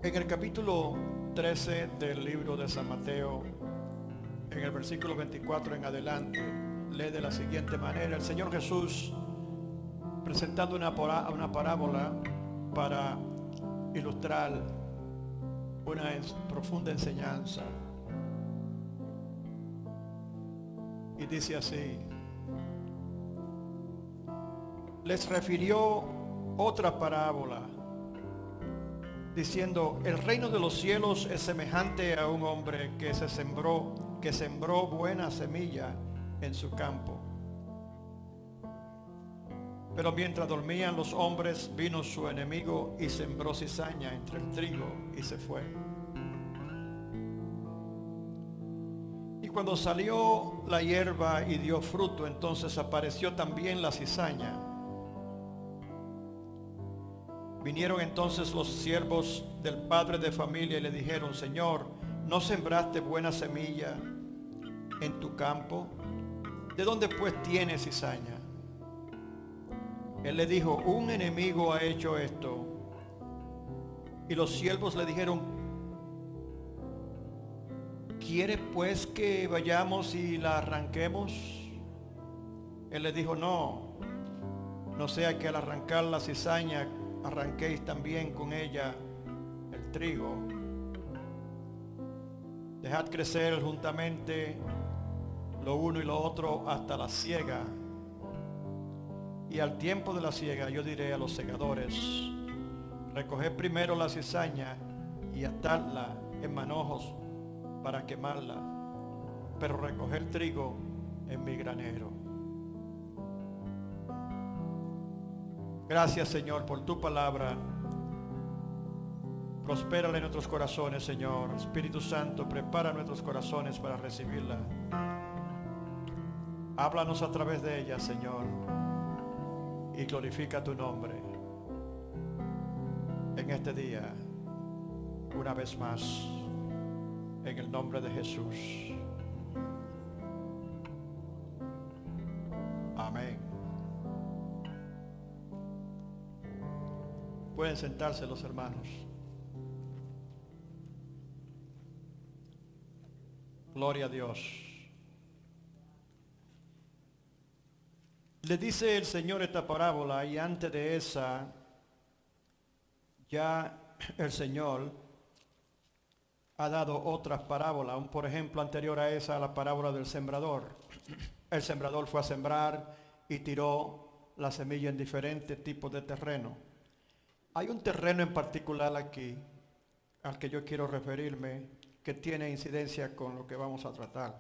En el capítulo 13 del libro de San Mateo, en el versículo 24 en adelante, lee de la siguiente manera: el Señor Jesús, presentando una parábola para ilustrar una profunda enseñanza, y dice así: les refirió otra parábola, diciendo: el reino de los cielos es semejante a un hombre que sembró buena semilla en su campo. Pero mientras dormían los hombres, vino su enemigo y sembró cizaña entre el trigo y se fue. Y cuando salió la hierba y dio fruto, entonces apareció también la cizaña. Vinieron entonces los siervos del padre de familia y le dijeron: Señor, ¿no sembraste buena semilla en tu campo? ¿De dónde pues tienes cizaña? Él le dijo: un enemigo ha hecho esto. Y los siervos le dijeron: ¿quieres pues que vayamos y la arranquemos? Él le dijo: no sea que al arrancar la cizaña arranquéis también con ella el trigo. Dejad crecer juntamente lo uno y lo otro hasta la siega. Y al tiempo de la siega yo diré a los segadores: recoged primero la cizaña y atadla en manojos para quemarla, pero recoged el trigo en mi granero. Gracias, Señor, por tu palabra. Prospérala en nuestros corazones, Señor. Espíritu Santo, prepara nuestros corazones para recibirla. Háblanos a través de ella, Señor, y glorifica tu nombre en este día, una vez más, en el nombre de Jesús. Amén. Pueden sentarse los hermanos. Gloria a Dios. Le dice el Señor esta parábola, y antes de esa ya el Señor ha dado otras parábolas. Por ejemplo, anterior a esa, la parábola del sembrador. El sembrador fue a sembrar y tiró la semilla en diferentes tipos de terreno. Hay un terreno en particular aquí al que yo quiero referirme, que tiene incidencia con lo que vamos a tratar.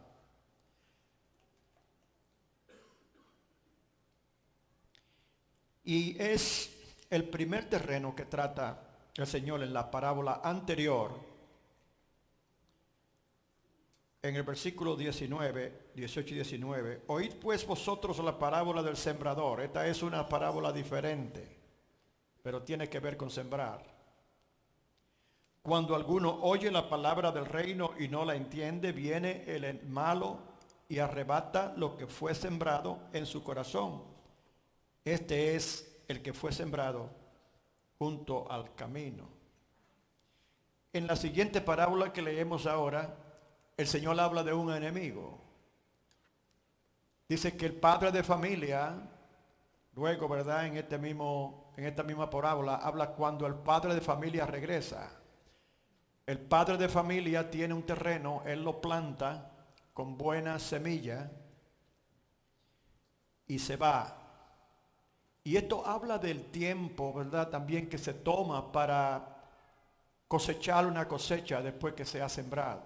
Y es el primer terreno que trata el Señor en la parábola anterior, en el versículo 19, 18 y 19. Oíd pues vosotros la parábola del sembrador. Esta es una parábola diferente, pero tiene que ver con sembrar. Cuando alguno oye la palabra del reino y no la entiende, viene el malo y arrebata lo que fue sembrado en su corazón. Este es el que fue sembrado junto al camino. En la siguiente parábola que leemos ahora, el Señor habla de un enemigo. Dice que el padre de familia, luego, ¿verdad? En esta misma parábola, habla cuando el padre de familia regresa. El padre de familia tiene un terreno, él lo planta con buena semilla y se va. Y esto habla del tiempo, ¿verdad? También que se toma para cosechar una cosecha después que se ha sembrado.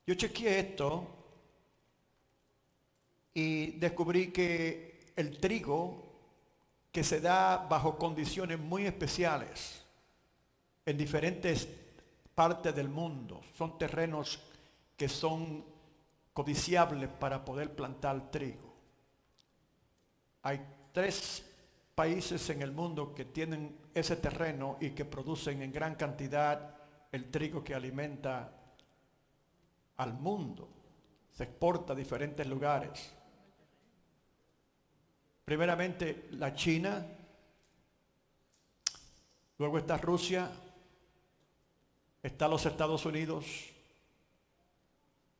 Yo chequeé esto y descubrí que el trigo, que se da bajo condiciones muy especiales en diferentes partes del mundo, son terrenos que son codiciables para poder plantar trigo. Hay 3 países en el mundo que tienen ese terreno y que producen en gran cantidad el trigo que alimenta al mundo. Se exporta a diferentes lugares. Primeramente la China, luego está Rusia, Está los Estados Unidos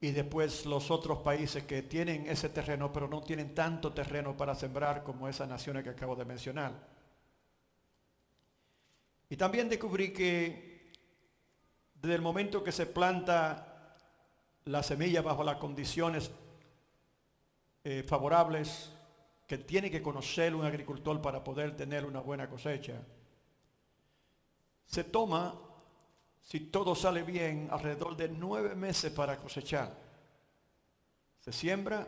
y después los otros países que tienen ese terreno, pero no tienen tanto terreno para sembrar como esas naciones que acabo de mencionar. Y también descubrí que desde el momento que se planta la semilla bajo las condiciones favorables que tiene que conocer un agricultor para poder tener una buena cosecha, se toma, si todo sale bien, alrededor de 9 meses para cosechar. Se siembra,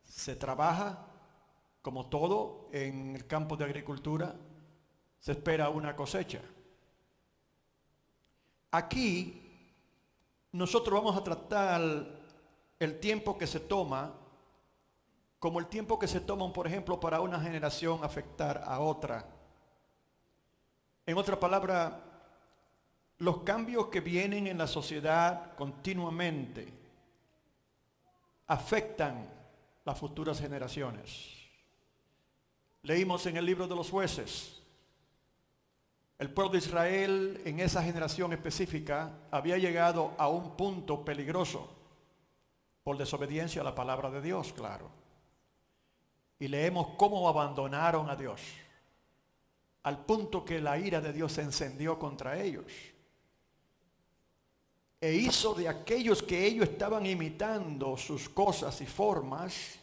se trabaja, como todo en el campo de agricultura, se espera una cosecha. Aquí nosotros vamos a tratar el tiempo que se toma como el tiempo que se toma, por ejemplo, para una generación afectar a otra. En otra palabra, los cambios que vienen en la sociedad continuamente afectan las futuras generaciones. Leímos en el libro de los Jueces, el pueblo de Israel en esa generación específica había llegado a un punto peligroso por desobediencia a la palabra de Dios, claro. Y leemos cómo abandonaron a Dios, al punto que la ira de Dios se encendió contra ellos. E hizo de aquellos que ellos estaban imitando sus cosas y formas,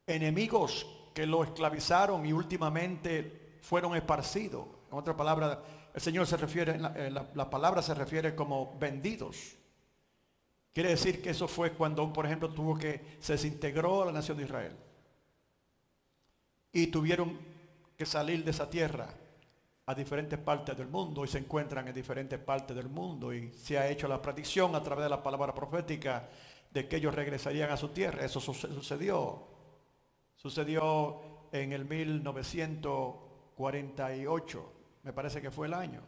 enemigos que lo esclavizaron y últimamente fueron esparcidos. En otra palabra, el Señor se refiere, la palabra se refiere como vendidos. Quiere decir que eso fue cuando, por ejemplo, se desintegró la nación de Israel. Y tuvieron que salir de esa tierra a diferentes partes del mundo y se encuentran en diferentes partes del mundo. Y se ha hecho la predicción a través de la palabra profética de que ellos regresarían a su tierra. Eso sucedió. Sucedió en el 1948. Me parece que fue el año.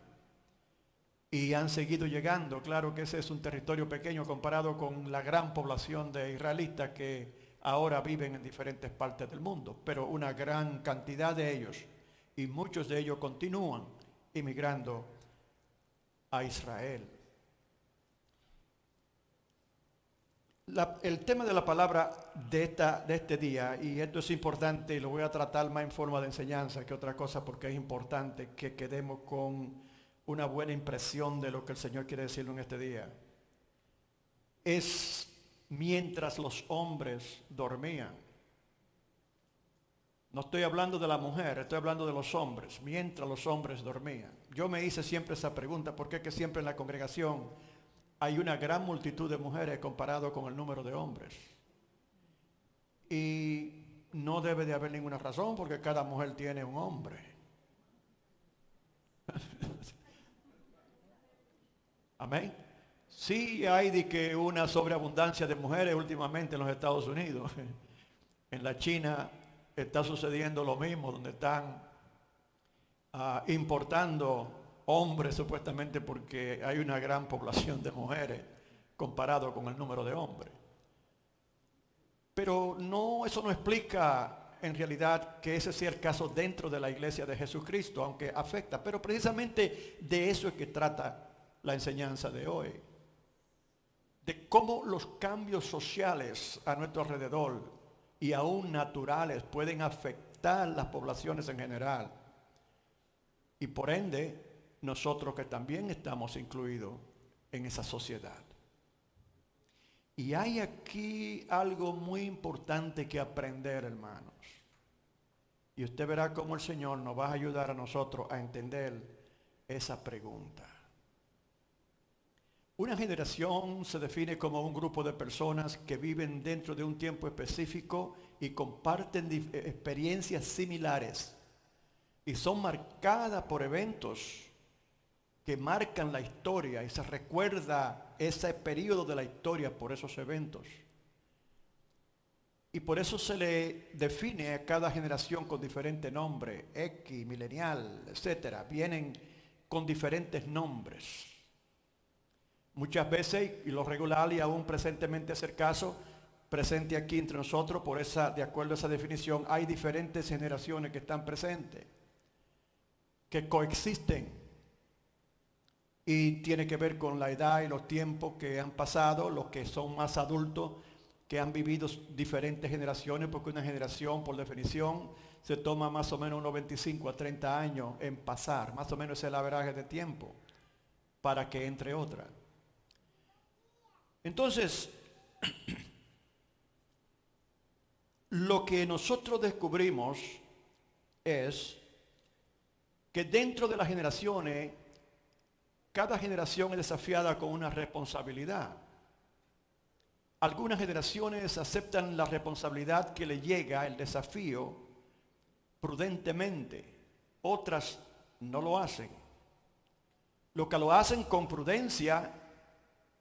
Y han seguido llegando. Claro que ese es un territorio pequeño comparado con la gran población de israelitas que ahora viven en diferentes partes del mundo. Pero una gran cantidad de ellos, y muchos de ellos continúan inmigrando a Israel. El tema de la palabra de este día, y esto es importante y lo voy a tratar más en forma de enseñanza que otra cosa porque es importante que quedemos con una buena impresión de lo que el Señor quiere decirnos en este día. Es mientras los hombres dormían. No estoy hablando de la mujer, estoy hablando de los hombres, mientras los hombres dormían. Yo me hice siempre esa pregunta, ¿por qué es que siempre en la congregación hay una gran multitud de mujeres comparado con el número de hombres? Y no debe de haber ninguna razón porque cada mujer tiene un hombre. Amén. Sí hay de que una sobreabundancia de mujeres últimamente en los Estados Unidos. En la China está sucediendo lo mismo, donde están importando hombres supuestamente porque hay una gran población de mujeres comparado con el número de hombres. Pero no, eso no explica en realidad que ese sea el caso dentro de la iglesia de Jesucristo, aunque afecta. Pero precisamente de eso es que trata la enseñanza de hoy. De cómo los cambios sociales a nuestro alrededor y aún naturales pueden afectar las poblaciones en general. Y por ende, nosotros que también estamos incluidos en esa sociedad. Y hay aquí algo muy importante que aprender, hermanos. Y usted verá cómo el Señor nos va a ayudar a nosotros a entender esa pregunta. Una generación se define como un grupo de personas que viven dentro de un tiempo específico y comparten experiencias similares y son marcadas por eventos que marcan la historia y se recuerda ese periodo de la historia por esos eventos. Y por eso se le define a cada generación con diferente nombre, X, milenial, etcétera. Vienen con diferentes nombres. Muchas veces, y lo regular y aún presentemente es el caso, presente aquí entre nosotros, de acuerdo a esa definición, hay diferentes generaciones que están presentes, que coexisten. y tiene que ver con la edad y los tiempos que han pasado, los que son más adultos, que han vivido diferentes generaciones, porque una generación, por definición, se toma más o menos unos 25 a 30 años en pasar, más o menos es el averaje de tiempo, para que entre otra. Entonces, lo que nosotros descubrimos es que dentro de las generaciones, cada generación es desafiada con una responsabilidad. Algunas generaciones aceptan la responsabilidad que le llega, el desafío, prudentemente. Otras no lo hacen. Los que lo hacen con prudencia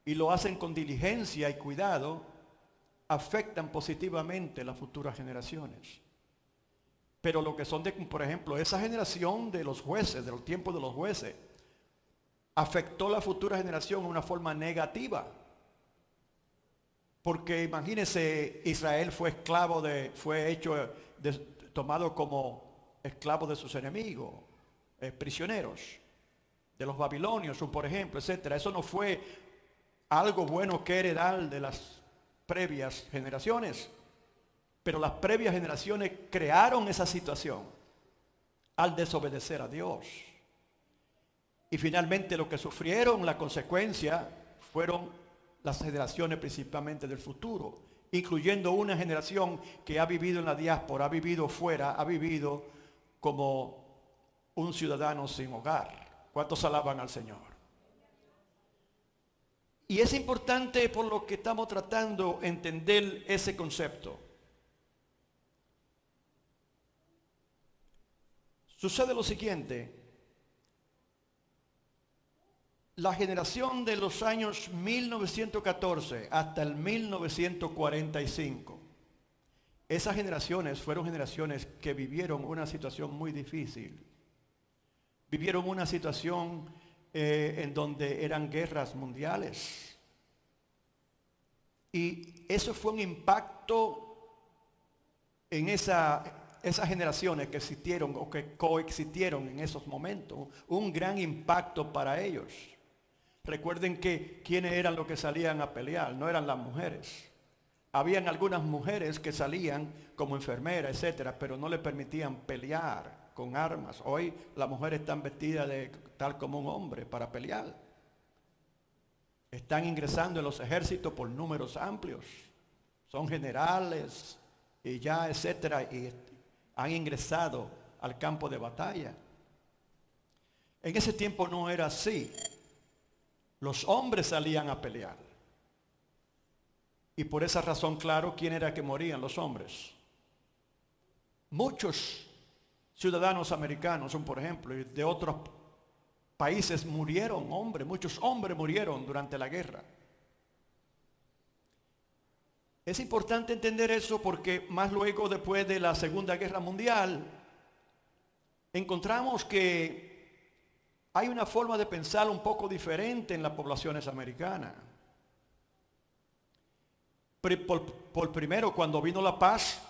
y lo hacen con diligencia y cuidado, afectan positivamente las futuras generaciones. Pero lo que son por ejemplo, esa generación de los jueces, de los tiempos de los jueces, afectó la futura generación de una forma negativa. Porque imagínense, Israel fue tomado como esclavo de sus enemigos, prisioneros, de los babilonios, por ejemplo, etcétera. Eso no fue algo bueno que heredar de las previas generaciones. Pero las previas generaciones crearon esa situación al desobedecer a Dios. Y finalmente lo que sufrieron la consecuencia fueron las generaciones principalmente del futuro, incluyendo una generación que ha vivido en la diáspora, ha vivido fuera, ha vivido como un ciudadano sin hogar. ¿Cuántos alaban al Señor? Y es importante, por lo que estamos tratando, entender ese concepto. Sucede lo siguiente: la generación de los años 1914 hasta el 1945, esas generaciones fueron generaciones que vivieron una situación muy difícil. Vivieron una situación en donde eran guerras mundiales. Y eso fue un impacto en esas generaciones que existieron o que coexistieron en esos momentos. Un gran impacto para ellos. Recuerden que quienes eran los que salían a pelear, no eran las mujeres. Habían algunas mujeres que salían como enfermeras, etcétera, pero no le permitían pelear con armas. Hoy las mujeres están vestidas tal como un hombre para pelear. Están ingresando en los ejércitos por números amplios. Son generales y ya, etcétera, y han ingresado al campo de batalla. En ese tiempo no era así. Los hombres salían a pelear. Y por esa razón, claro, ¿quién era que morían? Los hombres. Muchos ciudadanos americanos, por ejemplo, y de otros países murieron hombres. Muchos hombres murieron durante la guerra. Es importante entender eso porque más luego, después de la Segunda Guerra Mundial, encontramos que hay una forma de pensar un poco diferente en las poblaciones americanas. Por primero, cuando vino la paz,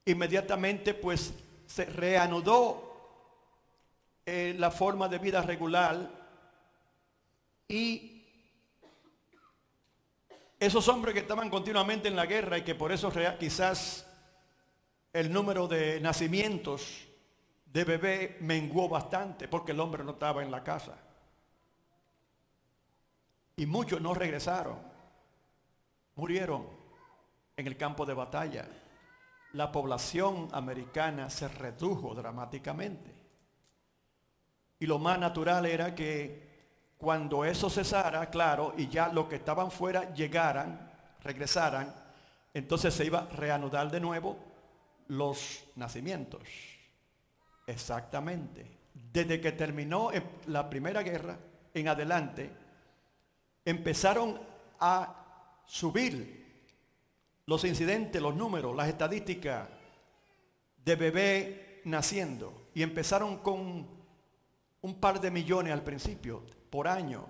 inmediatamente pues se reanudó la forma de vida regular, y esos hombres que estaban continuamente en la guerra y que por eso quizás el número de nacimientos de bebé menguó bastante porque el hombre no estaba en la casa. Y muchos no regresaron, murieron en el campo de batalla. La población americana se redujo dramáticamente. Y lo más natural era que cuando eso cesara, claro, y ya los que estaban fuera regresaran, entonces se iba a reanudar de nuevo los nacimientos. Exactamente. Desde que terminó la Primera Guerra en adelante, empezaron a subir los incidentes, los números, las estadísticas de bebé naciendo. Y empezaron con un par de millones al principio, por año.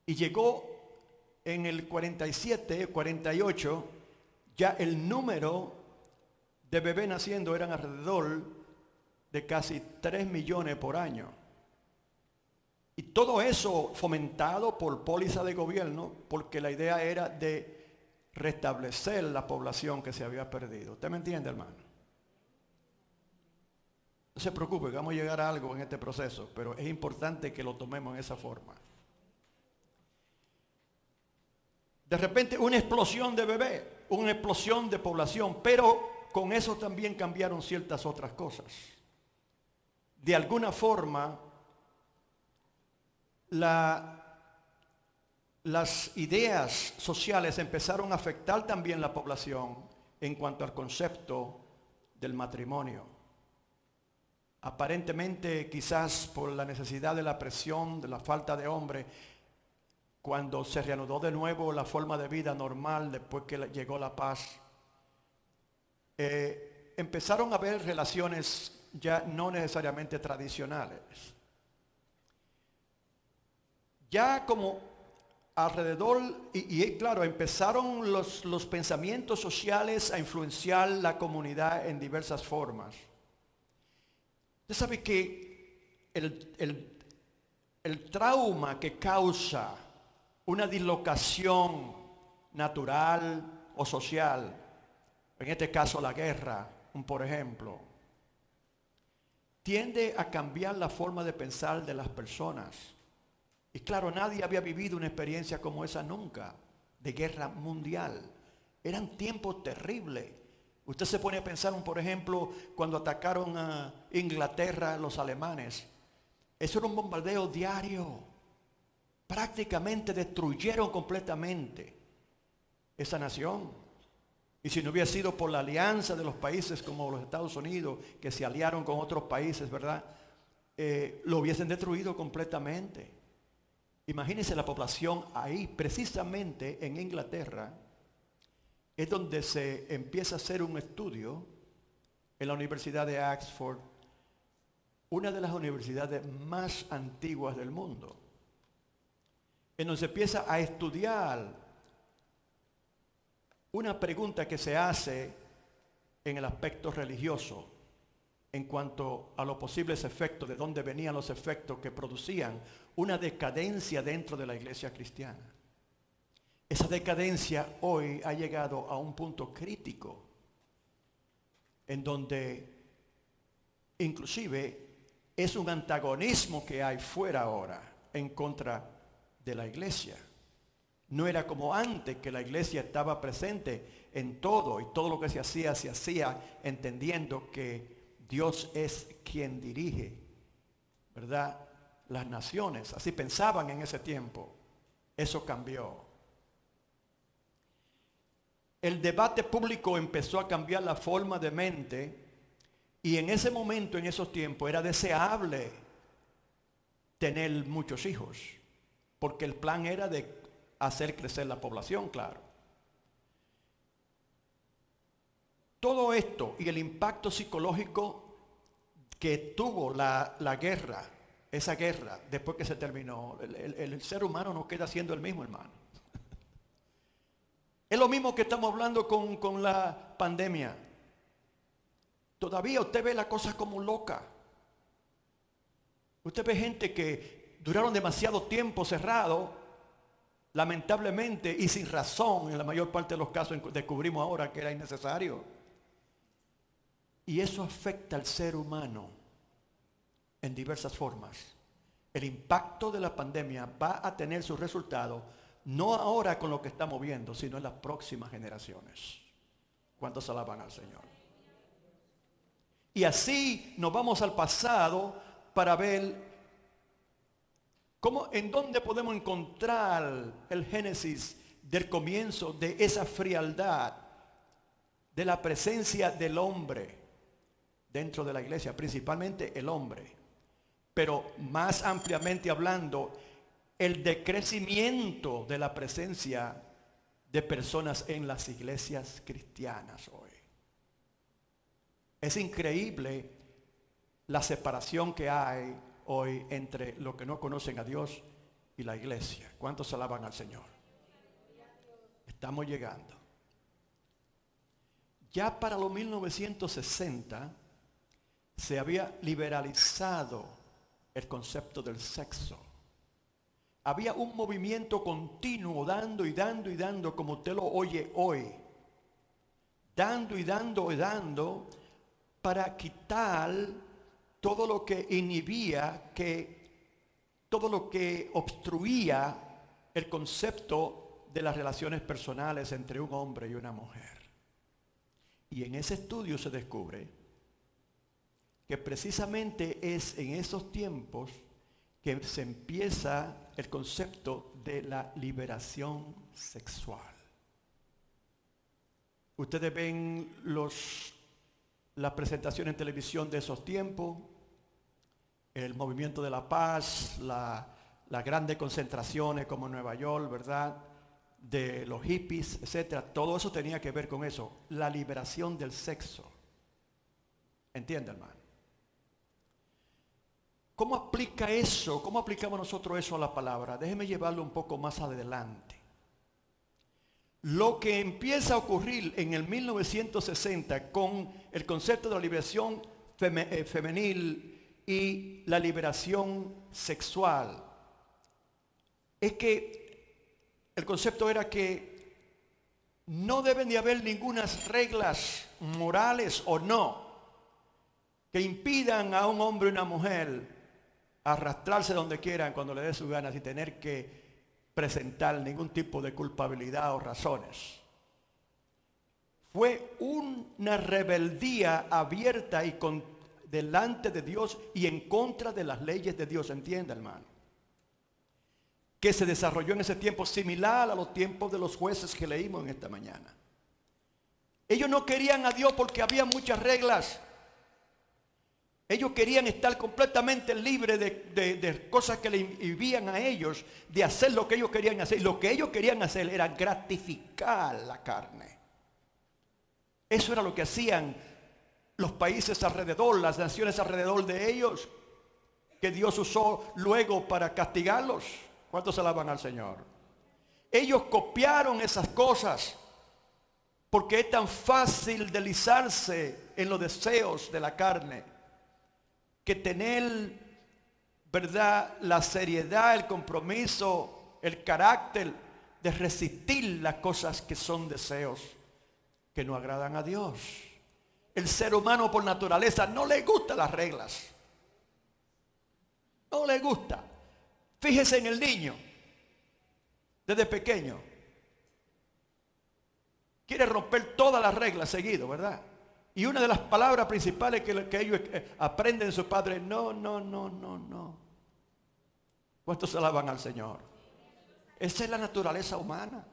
Y llegó en el 47, 48, ya el número de bebés naciendo eran alrededor de casi 3 millones por año. Y todo eso fomentado por póliza de gobierno, porque la idea era de restablecer la población que se había perdido. ¿Usted me entiende, hermano? No se preocupe, vamos a llegar a algo en este proceso, pero es importante que lo tomemos en esa forma. De repente una explosión de bebés, una explosión de población, pero con eso también cambiaron ciertas otras cosas. De alguna forma, las ideas sociales empezaron a afectar también la población en cuanto al concepto del matrimonio. Aparentemente, quizás por la necesidad de la presión, de la falta de hombre, cuando se reanudó de nuevo la forma de vida normal después que llegó la paz, empezaron a haber relaciones ya no necesariamente tradicionales. Ya como alrededor, y claro, empezaron los pensamientos sociales a influenciar la comunidad en diversas formas. Usted sabe que el trauma que causa una dislocación natural o social, en este caso la guerra, por ejemplo, tiende a cambiar la forma de pensar de las personas. Y claro, nadie había vivido una experiencia como esa nunca, de guerra mundial. Eran tiempos terribles. Usted se pone a pensar, por ejemplo, cuando atacaron a Inglaterra los alemanes. Eso era un bombardeo diario. Prácticamente destruyeron completamente esa nación. Y si no hubiera sido por la alianza de los países como los Estados Unidos, que se aliaron con otros países, ¿verdad? Lo hubiesen destruido completamente. Imagínense la población ahí, precisamente en Inglaterra, es donde se empieza a hacer un estudio en la Universidad de Oxford, una de las universidades más antiguas del mundo, en donde se empieza a estudiar una pregunta que se hace en el aspecto religioso en cuanto a los posibles efectos, de dónde venían los efectos que producían una decadencia dentro de la iglesia cristiana. Esa decadencia hoy ha llegado a un punto crítico en donde inclusive es un antagonismo que hay fuera ahora en contra de la iglesia. No era como antes, que la iglesia estaba presente en todo y todo lo que se hacía entendiendo que Dios es quien dirige, ¿verdad?, las naciones. Así pensaban en ese tiempo. Eso cambió. El debate público empezó a cambiar la forma de mente, y en ese momento, en esos tiempos, era deseable tener muchos hijos, porque el plan era de hacer crecer la población, claro. Todo esto y el impacto psicológico que tuvo la guerra, esa guerra, después que se terminó, el ser humano no queda siendo el mismo, hermano. Es lo mismo que estamos hablando con la pandemia. Todavía usted ve la cosa como loca. Usted ve gente que duraron demasiado tiempo cerrado, lamentablemente y sin razón, en la mayor parte de los casos descubrimos ahora que era innecesario. Y eso afecta al ser humano en diversas formas. El impacto de la pandemia va a tener su resultado no ahora con lo que estamos viendo, sino en las próximas generaciones. ¿Cuántos alaban al Señor? Y así nos vamos al pasado para ver en dónde podemos encontrar el génesis del comienzo de esa frialdad, de la presencia del hombre dentro de la iglesia, principalmente el hombre, pero más ampliamente hablando, el decrecimiento de la presencia de personas en las iglesias cristianas hoy. Es increíble la separación que hay hoy entre los que no conocen a Dios y la iglesia. ¿Cuántos alaban al Señor? Estamos llegando. Ya para los 1960 se había liberalizado el concepto del sexo. había un movimiento continuo, dando y dando y dando, como usted lo oye hoy. Dando y dando y dando, para quitar todo lo que inhibía, todo lo que obstruía el concepto de las relaciones personales entre un hombre y una mujer. Y en ese estudio se descubre que precisamente es en esos tiempos que se empieza el concepto de la liberación sexual. Ustedes ven las presentaciones en televisión de esos tiempos, el movimiento de la paz, las grandes concentraciones como en Nueva York, ¿verdad? De los hippies, etcétera. Todo eso tenía que ver con eso, la liberación del sexo. ¿Entiende, hermano? ¿Cómo aplica eso? ¿Cómo aplicamos nosotros eso a la palabra? Déjeme llevarlo un poco más adelante. Lo que empieza a ocurrir en el 1960 con el concepto de la liberación femenil y la liberación sexual es que el concepto era que no deben de haber ninguna reglas morales o no que impidan a un hombre y una mujer arrastrarse donde quieran cuando le dé sus ganas y tener que presentar ningún tipo de culpabilidad o razones. Fue una rebeldía abierta y delante de Dios y en contra de las leyes de Dios, ¿entiende, hermano? Que se desarrolló en ese tiempo similar a los tiempos de los jueces que leímos en esta mañana. Ellos no querían a Dios porque había muchas reglas. Ellos querían estar completamente libres de cosas que le inhibían a ellos de hacer lo que ellos querían hacer. Y lo que ellos querían hacer era gratificar la carne. Eso era lo que hacían los países alrededor, las naciones alrededor de ellos, que Dios usó luego para castigarlos. ¿Cuántos alaban al Señor? Ellos copiaron esas cosas porque es tan fácil deslizarse en los deseos de la carne que tener, ¿verdad?, la seriedad, el compromiso, el carácter de resistir las cosas que son deseos que no agradan a Dios. El ser humano por naturaleza no le gustan las reglas. No le gusta. Fíjese en el niño, desde pequeño. Quiere romper todas las reglas seguido, ¿verdad? Y una de las palabras principales que ellos aprenden de sus padres, no, no, no, no, no. ¿Cuántos alaban al Señor? Esa es la naturaleza humana.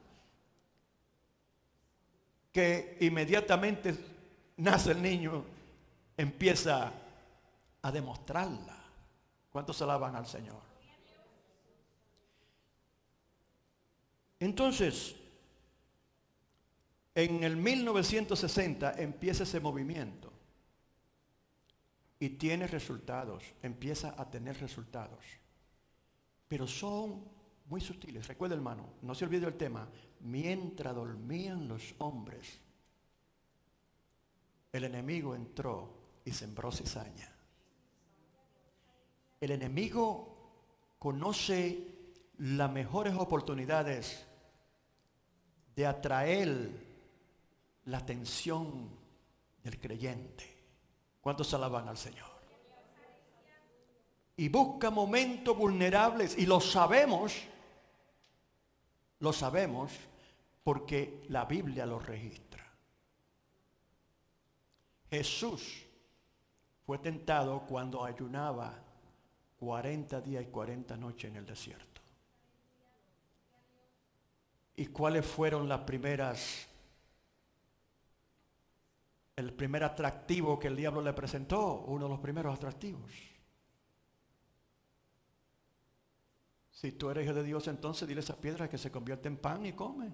Que inmediatamente nace el niño, empieza a demostrarla. ¿Cuántos alaban al Señor? Entonces, en el 1960 empieza ese movimiento y tiene resultados, empieza a tener resultados, pero son muy sutiles. Recuerda, hermano, no se olvide el tema. Mientras dormían los hombres, el enemigo entró y sembró cizaña. El enemigo conoce las mejores oportunidades de atraer la atención del creyente. ¿Cuántos alaban al Señor? Y busca momentos vulnerables, y lo sabemos porque la Biblia lo registra. Jesús fue tentado cuando ayunaba 40 días y 40 noches en el desierto. ¿Y cuáles fueron el primer atractivo que el diablo le presentó? Uno de los primeros atractivos. Si tú eres hijo de Dios, entonces dile a esa piedra que se convierte en pan y come.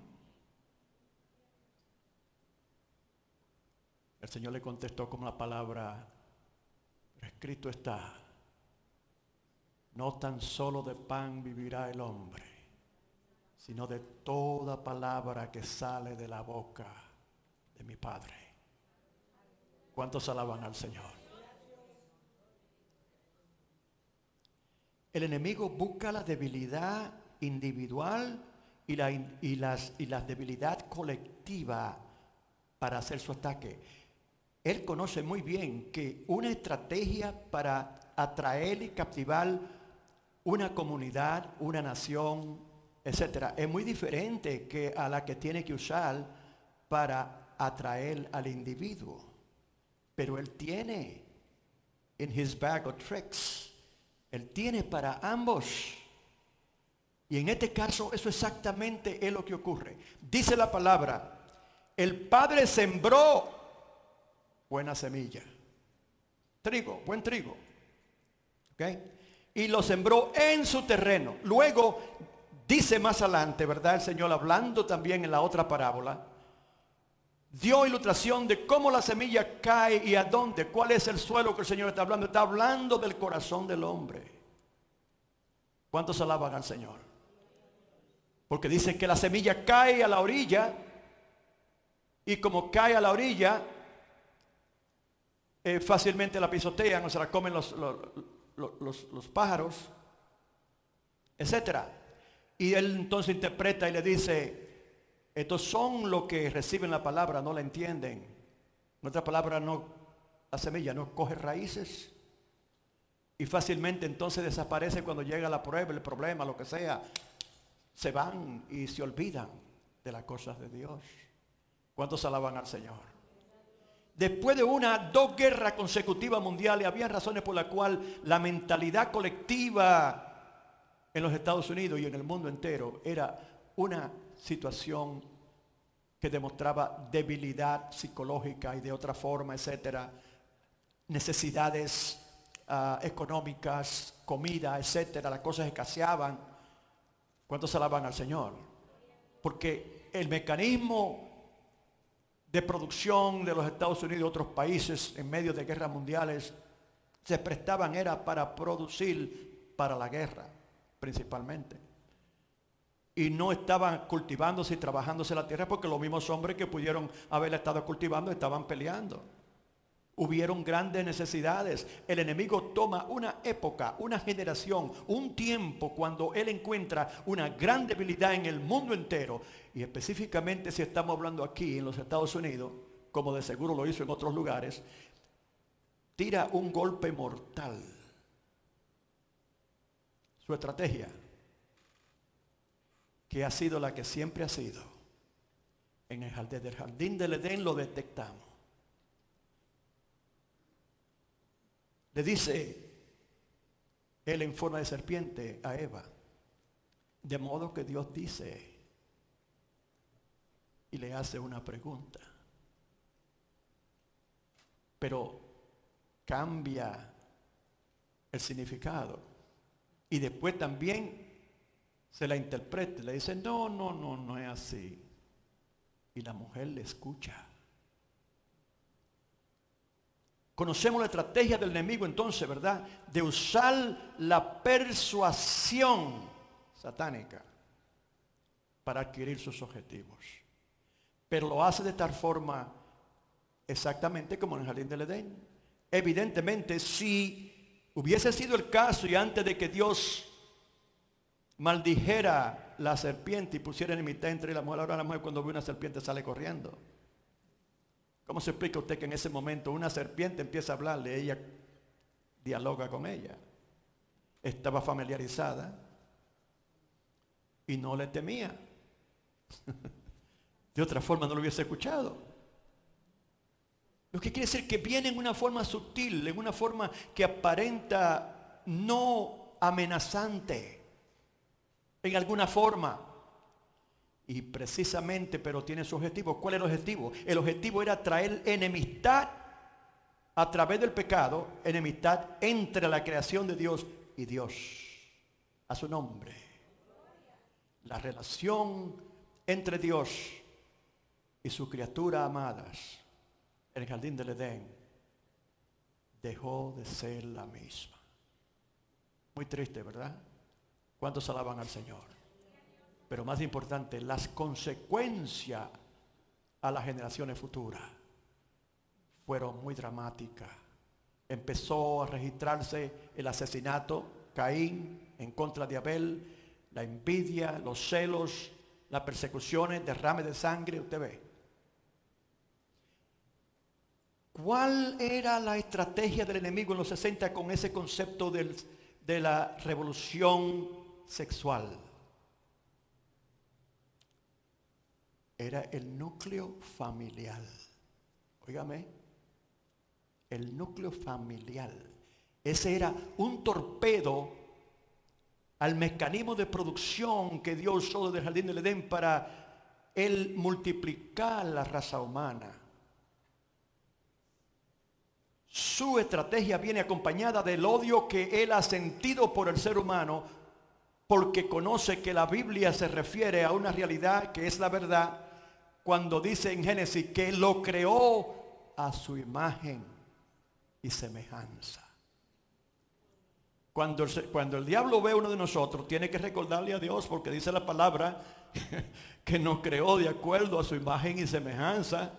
El Señor le contestó con la palabra, escrito está, no tan solo de pan vivirá el hombre, sino de toda palabra que sale de la boca de mi Padre. ¿Cuántos alaban al Señor? El enemigo busca la debilidad individual y la debilidad colectiva para hacer su ataque. Él conoce muy bien que una estrategia para atraer y captivar una comunidad, una nación, etcétera, es muy diferente que a la que tiene que usar para atraer al individuo. Pero él tiene in his bag of tricks, él tiene para ambos. Y en este caso eso exactamente es lo que ocurre. Dice la palabra, el Padre sembró buena semilla, trigo, buen trigo, ¿ok? Y lo sembró en su terreno. Luego dice más adelante, ¿verdad? El Señor hablando también en la otra parábola, dio ilustración de cómo la semilla cae y a dónde, cuál es el suelo que el Señor está hablando. Está hablando del corazón del hombre. ¿Cuántos alaban al Señor? Porque dice que la semilla cae a la orilla, y como cae a la orilla, fácilmente la pisotean o se la comen los pájaros, etcétera. Y él entonces interpreta y le dice, estos son los que reciben la palabra, no la entienden. Nuestra palabra no, la semilla no coge raíces. Y fácilmente entonces desaparece cuando llega la prueba, el problema, lo que sea. Se van y se olvidan de las cosas de Dios. ¿Cuántos alaban al Señor? Después de dos guerras consecutivas mundiales, había razones por las cuales la mentalidad colectiva en los Estados Unidos y en el mundo entero era una situación que demostraba debilidad psicológica y de otra forma, etcétera, necesidades económicas, comida, etcétera, las cosas escaseaban. ¿Cuántos alaban al Señor? Porque el mecanismo de producción de los Estados Unidos y otros países en medio de guerras mundiales se prestaban era para producir para la guerra principalmente. Y no estaban cultivándose y trabajándose la tierra porque los mismos hombres que pudieron haber estado cultivando estaban peleando. Hubieron grandes necesidades. El enemigo toma una época, una generación, un tiempo cuando él encuentra una gran debilidad en el mundo entero. Y específicamente si estamos hablando aquí en los Estados Unidos, como de seguro lo hizo en otros lugares, tira un golpe mortal. Su estrategia, que ha sido la que siempre ha sido, en el jardín del Edén lo detectamos. Le dice él en forma de serpiente a Eva, de modo que Dios dice, y le hace una pregunta, pero cambia el significado y después también se la interpreta, le dice no es así, y la mujer le escucha. Conocemos la estrategia del enemigo entonces, ¿verdad? De usar la persuasión satánica para adquirir sus objetivos. Pero lo hace de tal forma exactamente como en el jardín del Edén. Evidentemente, si hubiese sido el caso y antes de que Dios maldijera la serpiente y pusiera enemistad entre la mujer, ahora la mujer cuando ve una serpiente sale corriendo. ¿Cómo se explica usted que en ese momento una serpiente empieza a hablarle, ella dialoga con ella? Estaba familiarizada y no le temía. De otra forma no lo hubiese escuchado. Lo que quiere decir que viene en una forma sutil, en una forma que aparenta no amenazante, en alguna forma. Y precisamente, pero tiene su objetivo. ¿Cuál era el objetivo? El objetivo era traer enemistad a través del pecado, enemistad entre la creación de Dios y Dios, a su nombre. La relación entre Dios y su criatura amadas en el jardín del Edén dejó de ser la misma. Muy triste, ¿verdad? ¿Cuántos alaban al Señor? Pero más importante, las consecuencias a las generaciones futuras fueron muy dramáticas. Empezó a registrarse el asesinato, Caín en contra de Abel, la envidia, los celos, las persecuciones, derrame de sangre, usted ve. ¿Cuál era la estrategia del enemigo en los 60 con ese concepto de la revolución sexual? Era el núcleo familiar. Óigame, el núcleo familiar. Ese era un torpedo al mecanismo de producción que Dios usó desde el jardín del Edén para el multiplicar la raza humana. Su estrategia viene acompañada del odio que él ha sentido por el ser humano, porque conoce que la Biblia se refiere a una realidad que es la verdad, cuando dice en Génesis que lo creó a su imagen y semejanza. Cuando el diablo ve a uno de nosotros, tiene que recordarle a Dios, porque dice la palabra que nos creó de acuerdo a su imagen y semejanza.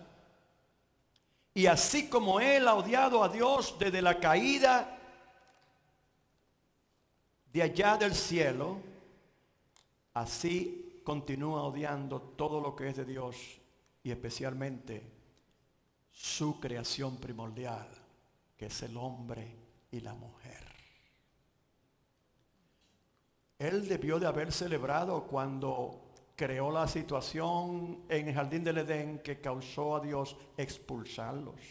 Y así como él ha odiado a Dios desde la caída de allá del cielo, así continúa odiando todo lo que es de Dios y especialmente su creación primordial, que es el hombre y la mujer. Él debió de haber celebrado cuando creó la situación en el jardín del Edén que causó a Dios expulsarlos.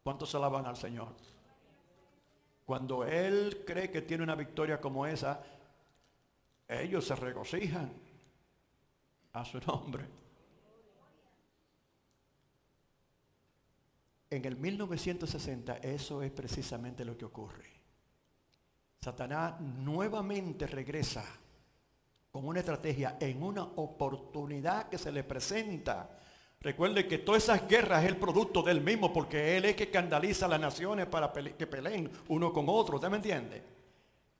¿Cuántos alaban al Señor? Cuando Él cree que tiene una victoria como esa, ellos se regocijan a su nombre. En el 1960 eso es precisamente lo que ocurre. Satanás nuevamente regresa con una estrategia en una oportunidad que se le presenta. Recuerde que todas esas guerras es el producto del mismo, porque él es que escandaliza a las naciones para que peleen uno con otro. ¿Usted me entiende?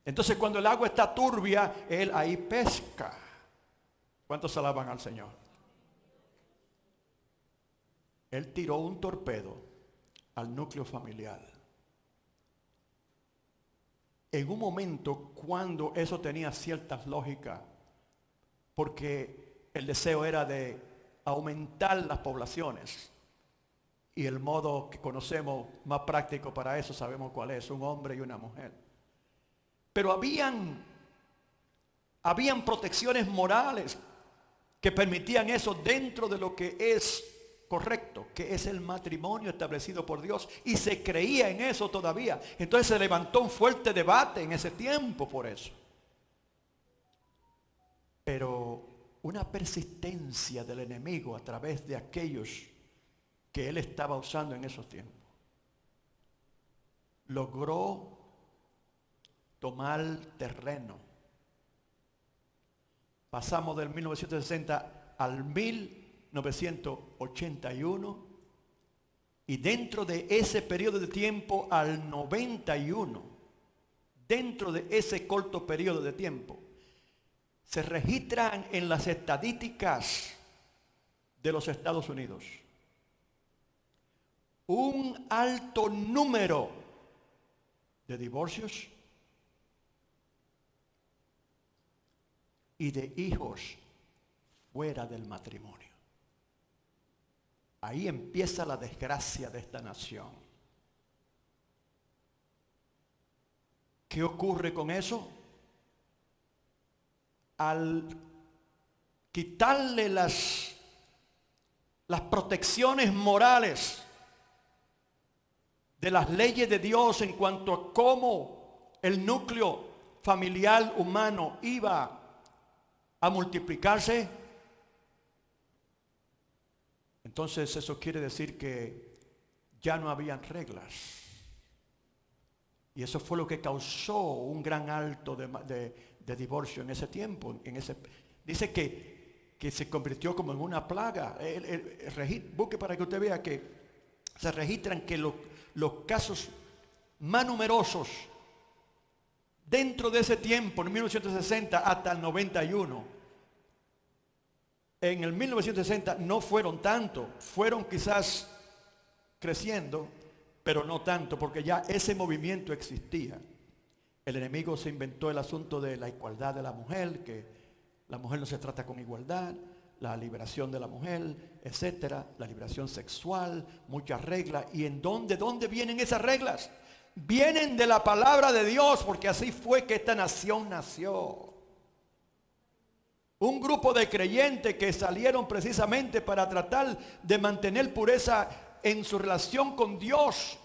Entonces cuando el agua está turbia, él ahí pesca. ¿Cuántos alaban al Señor? Él tiró un torpedo al núcleo familiar. En un momento cuando eso tenía ciertas lógicas, porque el deseo era de aumentar las poblaciones, y el modo que conocemos más práctico para eso sabemos cuál es: un hombre y una mujer. Pero habían protecciones morales que permitían eso dentro de lo que es correcto, que es el matrimonio establecido por Dios, y se creía en eso todavía. Entonces se levantó un fuerte debate en ese tiempo por eso. Pero una persistencia del enemigo a través de aquellos que él estaba usando en esos tiempos logró tomar terreno. Pasamos del 1960 al 1981, y dentro de ese periodo de tiempo al 91, dentro de ese corto periodo de tiempo, se registran en las estadísticas de los Estados Unidos un alto número de divorcios y de hijos fuera del matrimonio. Ahí empieza la desgracia de esta nación. ¿Qué ocurre con eso? Al quitarle las protecciones morales de las leyes de Dios en cuanto a cómo el núcleo familiar humano iba a multiplicarse, entonces eso quiere decir que ya no habían reglas. Y eso fue lo que causó un gran alto de divorcio en ese tiempo. Dice que se convirtió como en una plaga. Busque para que usted vea que se registran que los casos más numerosos dentro de ese tiempo, en 1960 hasta el 91. En el 1960 no fueron tanto, fueron quizás creciendo, pero no tanto, porque ya ese movimiento existía. El enemigo se inventó el asunto de la igualdad de la mujer, que la mujer no se trata con igualdad, la liberación de la mujer, etcétera, la liberación sexual, muchas reglas. ¿Y dónde vienen esas reglas? Vienen de la palabra de Dios, porque así fue que esta nación nació. Un grupo de creyentes que salieron precisamente para tratar de mantener pureza en su relación con Dios,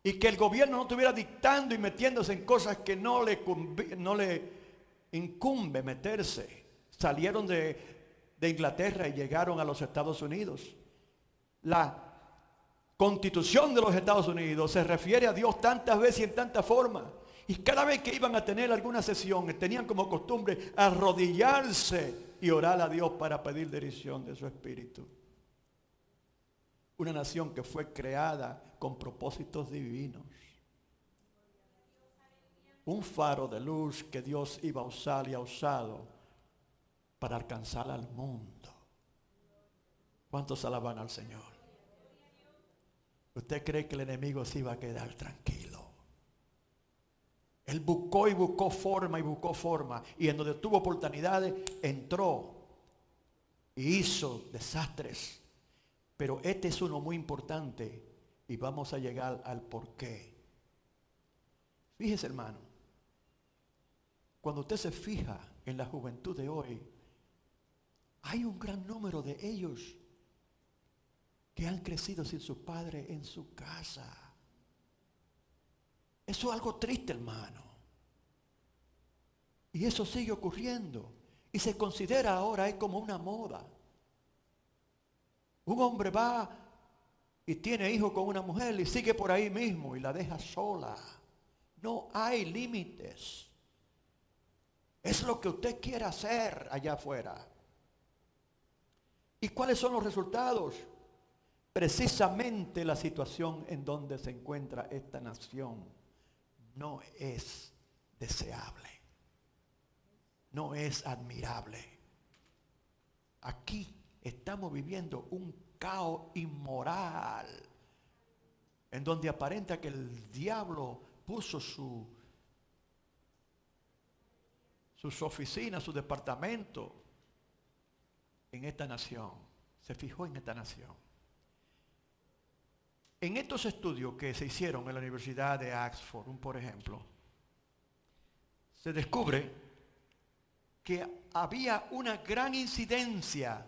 y que el gobierno no estuviera dictando y metiéndose en cosas que no le incumbe meterse. Salieron de Inglaterra y llegaron a los Estados Unidos. La Constitución de los Estados Unidos se refiere a Dios tantas veces y en tantas formas. Y cada vez que iban a tener alguna sesión, tenían como costumbre arrodillarse y orar a Dios para pedir dirección de su espíritu. Una nación que fue creada con propósitos divinos. Un faro de luz que Dios iba a usar y ha usado para alcanzar al mundo. ¿Cuántos alaban al Señor? ¿Usted cree que el enemigo se iba a quedar tranquilo? Él buscó y buscó forma y buscó forma. Y en donde tuvo oportunidades, entró y hizo desastres. Pero este es uno muy importante y vamos a llegar al porqué. Fíjese, hermano, cuando usted se fija en la juventud de hoy, hay un gran número de ellos que han crecido sin su padre en su casa. Eso es algo triste, hermano. Y eso sigue ocurriendo. Y se considera ahora es como una moda. Un hombre va y tiene hijos con una mujer y sigue por ahí mismo y la deja sola. No hay límites. Es lo que usted quiere hacer allá afuera. ¿Y cuáles son los resultados? Precisamente la situación en donde se encuentra esta nación no es deseable. No es admirable. Aquí estamos viviendo un caos inmoral, en donde aparenta que el diablo puso sus oficinas, su departamento en esta nación. Se fijó en esta nación. En estos estudios que se hicieron en la Universidad de Oxford, por ejemplo, se descubre que había una gran incidencia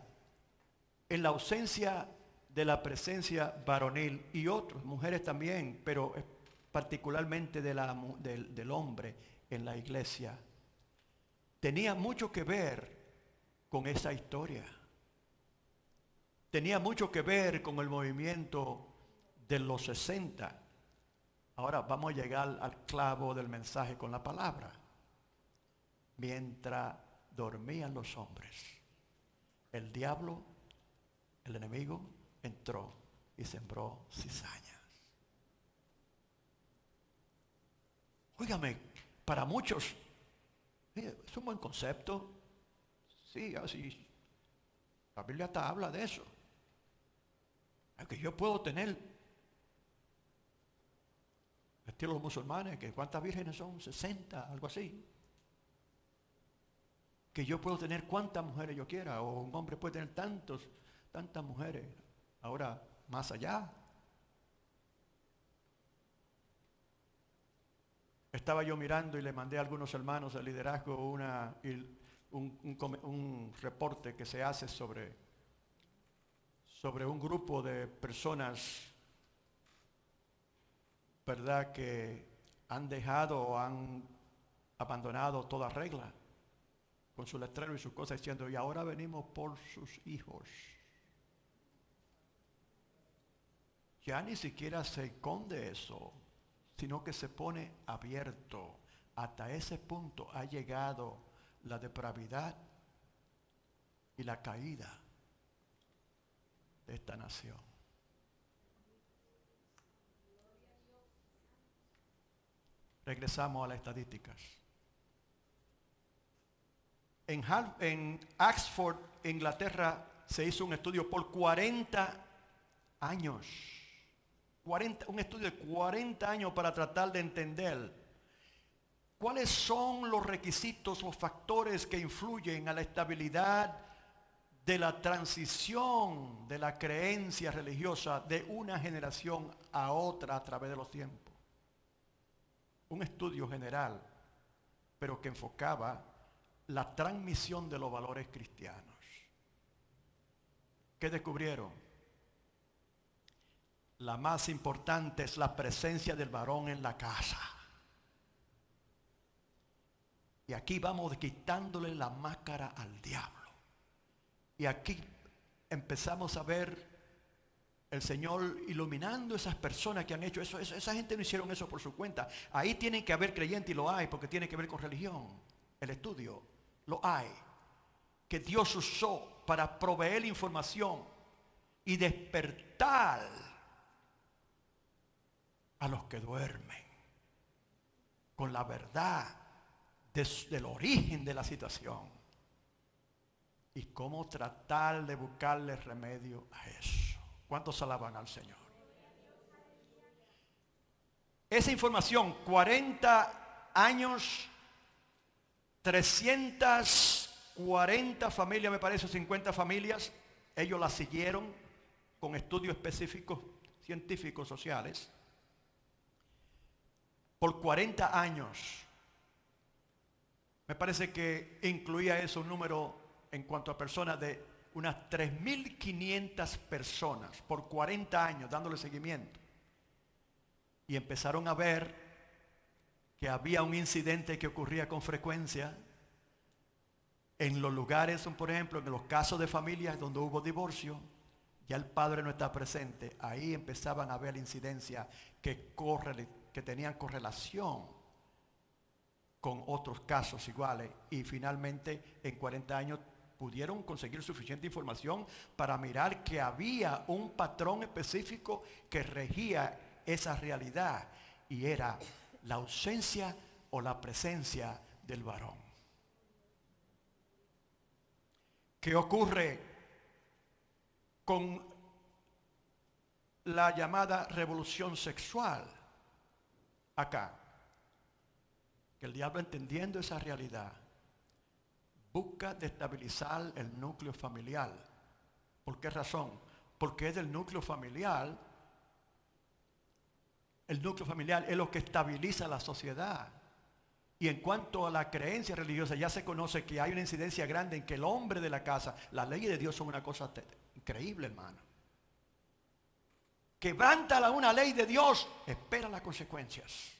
en la ausencia de la presencia varonil y otras mujeres también, pero particularmente del hombre en la iglesia. Tenía mucho que ver con esa historia. Tenía mucho que ver con el movimiento de los 60. Ahora vamos a llegar al clavo del mensaje con la palabra. Mientras dormían los hombres, el diablo, el enemigo, entró y sembró cizañas. Óigame, para muchos, es un buen concepto. Sí, así. La Biblia hasta habla de eso. Es que yo puedo tener, estilo los musulmanes, que cuántas vírgenes son, 60, algo así. Que yo puedo tener cuantas mujeres yo quiera, o un hombre puede tener tantas mujeres. Ahora, más allá. Estaba yo mirando y le mandé a algunos hermanos del liderazgo un reporte que se hace sobre un grupo de personas, ¿verdad?, que han dejado o han abandonado toda regla, con su letrero y sus cosas, diciendo, y ahora venimos por sus hijos. Ya ni siquiera se esconde eso, sino que se pone abierto. Hasta ese punto ha llegado la depravidad y la caída de esta nación. Regresamos a las estadísticas. En Oxford, Inglaterra, se hizo un estudio por 40 años. Un estudio de 40 años para tratar de entender ¿Cuáles son los requisitos, los factores que influyen a la estabilidad de la transición de la creencia religiosa de una generación a otra a través de los tiempos? Un estudio general, pero que enfocaba la transmisión de los valores cristianos. ¿Qué descubrieron? La más importante es la presencia del varón en la casa. Y aquí vamos quitándole la máscara al diablo. Y aquí empezamos a ver el Señor iluminando esas personas que han hecho eso. Esa gente no hicieron eso por su cuenta. Ahí tienen que haber creyentes y lo hay porque tiene que ver con religión. El estudio lo hay. Que Dios usó para proveer información y despertar a los que duermen con la verdad del origen de la situación y cómo tratar de buscarle remedio a eso. ¿Cuántos alaban al Señor? Esa información, 40 años, 340 familias, me parece, 50 familias, ellos la siguieron con estudios específicos, científicos, sociales, por 40 años. Me parece que incluía eso un número en cuanto a personas de unas 3.500 personas por 40 años dándole seguimiento. Y empezaron a ver que había un incidente que ocurría con frecuencia en los lugares, por ejemplo, en los casos de familias donde hubo divorcio, ya el padre no está presente. Ahí empezaban a ver incidencias que tenían correlación con otros casos iguales, y finalmente en 40 años pudieron conseguir suficiente información para mirar que había un patrón específico que regía esa realidad, y era la ausencia o la presencia del varón. ¿Qué ocurre con la llamada revolución sexual acá? Que el diablo, entendiendo esa realidad, busca destabilizar el núcleo familiar. ¿Por qué razón? Porque es del núcleo familiar. El núcleo familiar es lo que estabiliza la sociedad. Y en cuanto a la creencia religiosa, ya se conoce que hay una incidencia grande en que el hombre de la casa, las leyes de Dios son una cosa increíble, hermano. Quebranta una ley de Dios, espera las consecuencias.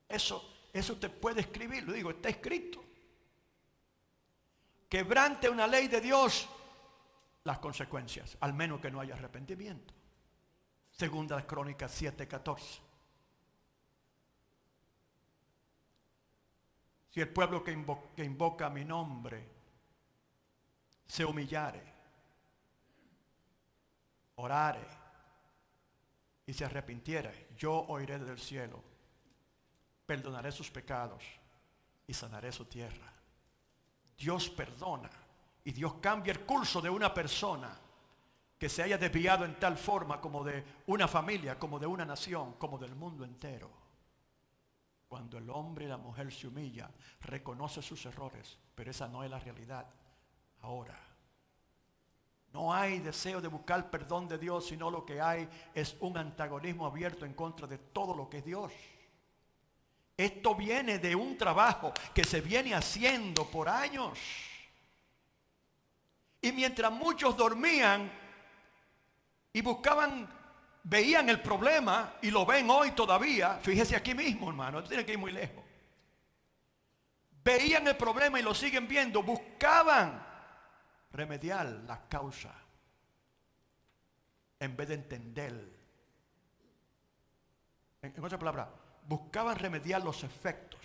Eso usted puede escribir, lo digo, está escrito. Quebrante una ley de Dios, las consecuencias, al menos que no haya arrepentimiento. Segunda de Crónicas 7:14. Si el pueblo que invoca mi nombre se humillare, orare y se arrepintiere, yo oiré desde el cielo, perdonaré sus pecados y sanaré su tierra. Dios perdona y Dios cambia el curso de una persona que se haya desviado en tal forma, como de una familia, como de una nación, como del mundo entero. Cuando el hombre y la mujer se humilla, reconoce sus errores, pero esa no es la realidad ahora. No hay deseo de buscar perdón de Dios, sino lo que hay es un antagonismo abierto en contra de todo lo que es Dios. Esto viene de un trabajo que se viene haciendo por años. Y mientras muchos dormían y veían el problema, y lo ven hoy todavía, fíjese aquí mismo, hermano, no tiene que ir muy lejos. Veían el problema y lo siguen viendo, buscaban remediar la causa en vez de entender. En otras palabras, buscaban remediar los efectos